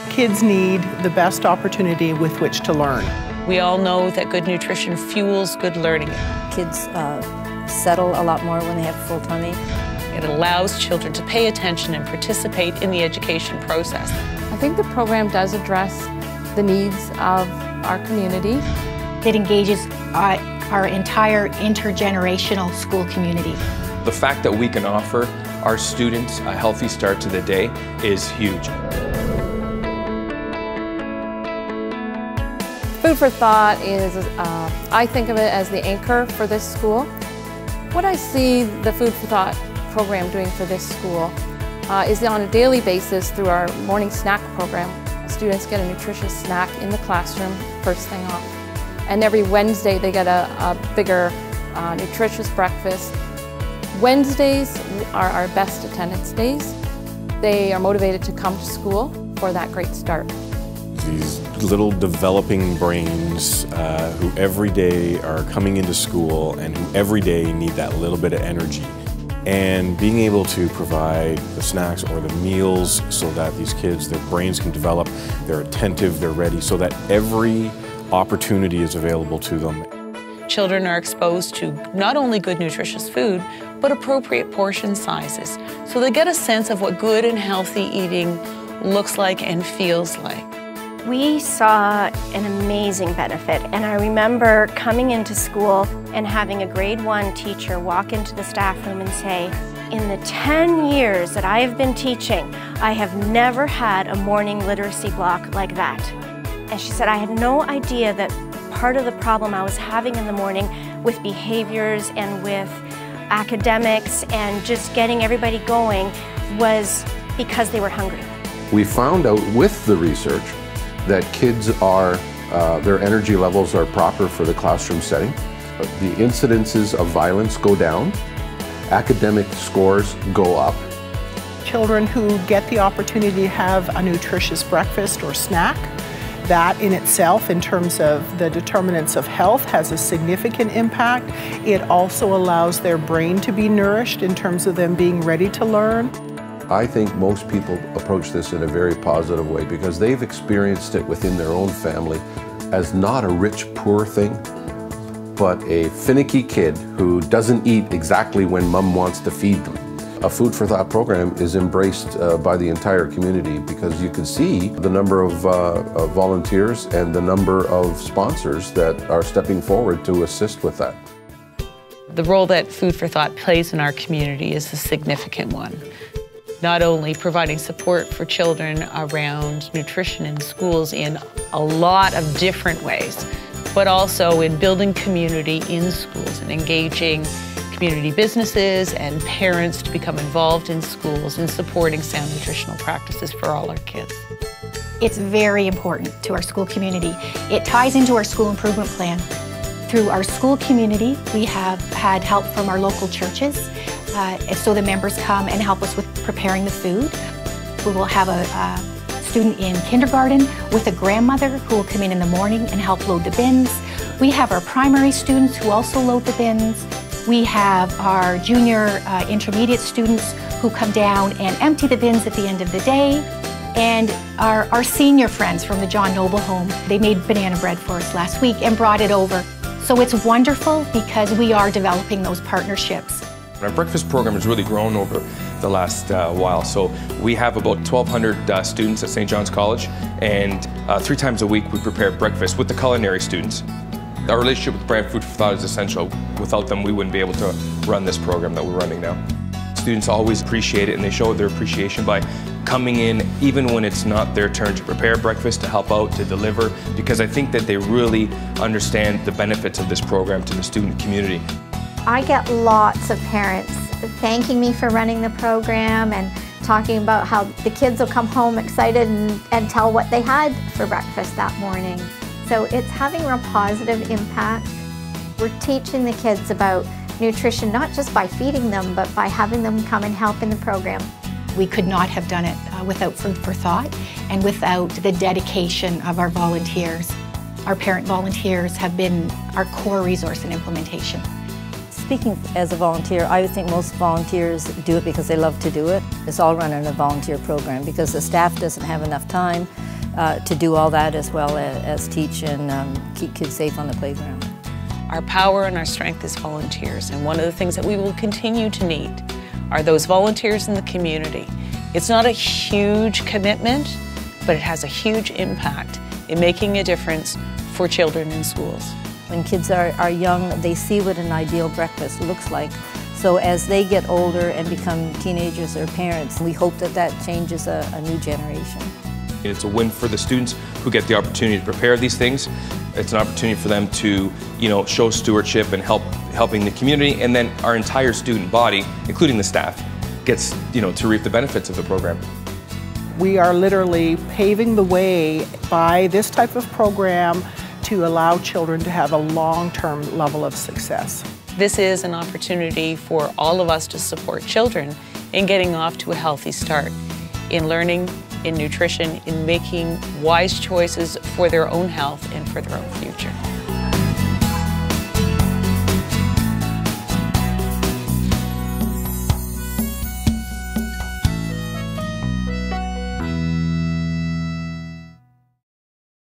Kids need the best opportunity with which to learn. We all know that good nutrition fuels good learning. Kids settle a lot more when they have a full tummy. It allows children to pay attention and participate in the education process. I think the program does address the needs of our community. It engages our entire intergenerational school community. The fact that we can offer our students a healthy start to the day is huge. Food for Thought is, I think of it as the anchor for this school. What I see the Food for Thought program doing for this school is on a daily basis through our morning snack program. Students get a nutritious snack in the classroom first thing off. And every Wednesday they get a bigger nutritious breakfast. Wednesdays are our best attendance days. They are motivated to come to school for that great start. These little developing brains who every day are coming into school and who every day need that little bit of energy. And being able to provide the snacks or the meals so that these kids, their brains can develop, they're attentive, they're ready, so that every opportunity is available to them. Children are exposed to not only good nutritious food, but appropriate portion sizes. So they get a sense of what good and healthy eating looks like and feels like. We saw an amazing benefit, and I remember coming into school and having a grade 1 teacher walk into the staff room and say, in the 10 years that I have been teaching, I have never had a morning literacy block like that. And she said, I had no idea that part of the problem I was having in the morning with behaviors and with academics and just getting everybody going was because they were hungry. We found out with the research that kids are, their energy levels are proper for the classroom setting. The incidences of violence go down, academic scores go up. Children who get the opportunity to have a nutritious breakfast or snack, that in itself, in terms of the determinants of health, has a significant impact. It also allows their brain to be nourished in terms of them being ready to learn. I think most people approach this in a very positive way because they've experienced it within their own family as not a rich, poor thing, but a finicky kid who doesn't eat exactly when mom wants to feed them. A Food for Thought program is embraced by the entire community because you can see the number of volunteers and the number of sponsors that are stepping forward to assist with that. The role that Food for Thought plays in our community is a significant one. Not only providing support for children around nutrition in schools in a lot of different ways, but also in building community in schools and engaging community businesses and parents to become involved in schools and supporting sound nutritional practices for all our kids. It's very important to our school community. It ties into our school improvement plan. Through our school community, we have had help from our local churches, so the members come and help us with preparing the food. We will have a student in kindergarten with a grandmother who will come in the morning and help load the bins. We have our primary students who also load the bins. We have our junior intermediate students who come down and empty the bins at the end of the day. And our senior friends from the John Noble Home, they made banana bread for us last week and brought it over. So it's wonderful because we are developing those partnerships. Our breakfast program has really grown over the last while. So we have about 1,200 students at St. John's College, and 3 times a week we prepare breakfast with the culinary students. Our relationship with Brant Food for Thought is essential. Without them, we wouldn't be able to run this program that we're running now. Students always appreciate it, and they show their appreciation by coming in even when it's not their turn to prepare breakfast, to help out, to deliver, because I think that they really understand the benefits of this program to the student community. I get lots of parents thanking me for running the program and talking about how the kids will come home excited and tell what they had for breakfast that morning. So it's having a positive impact. We're teaching the kids about nutrition, not just by feeding them, but by having them come and help in the program. We could not have done it without Food for Thought and without the dedication of our volunteers. Our parent volunteers have been our core resource in implementation. Speaking as a volunteer, I would think most volunteers do it because they love to do it. It's all run in a volunteer program because the staff doesn't have enough time to do all that as well as teach and keep kids safe on the playground. Our power and our strength is volunteers, and one of the things that we will continue to need are those volunteers in the community. It's not a huge commitment, but it has a huge impact in making a difference for children in schools. When kids are young, they see what an ideal breakfast looks like. So as they get older and become teenagers or parents, we hope that that changes a new generation. It's a win for the students who get the opportunity to prepare these things. It's an opportunity for them to, show stewardship and helping the community, and then our entire student body, including the staff, gets, to reap the benefits of the program. We are literally paving the way by this type of program to allow children to have a long-term level of success. This is an opportunity for all of us to support children in getting off to a healthy start, in learning, in nutrition, in making wise choices for their own health and for their own future.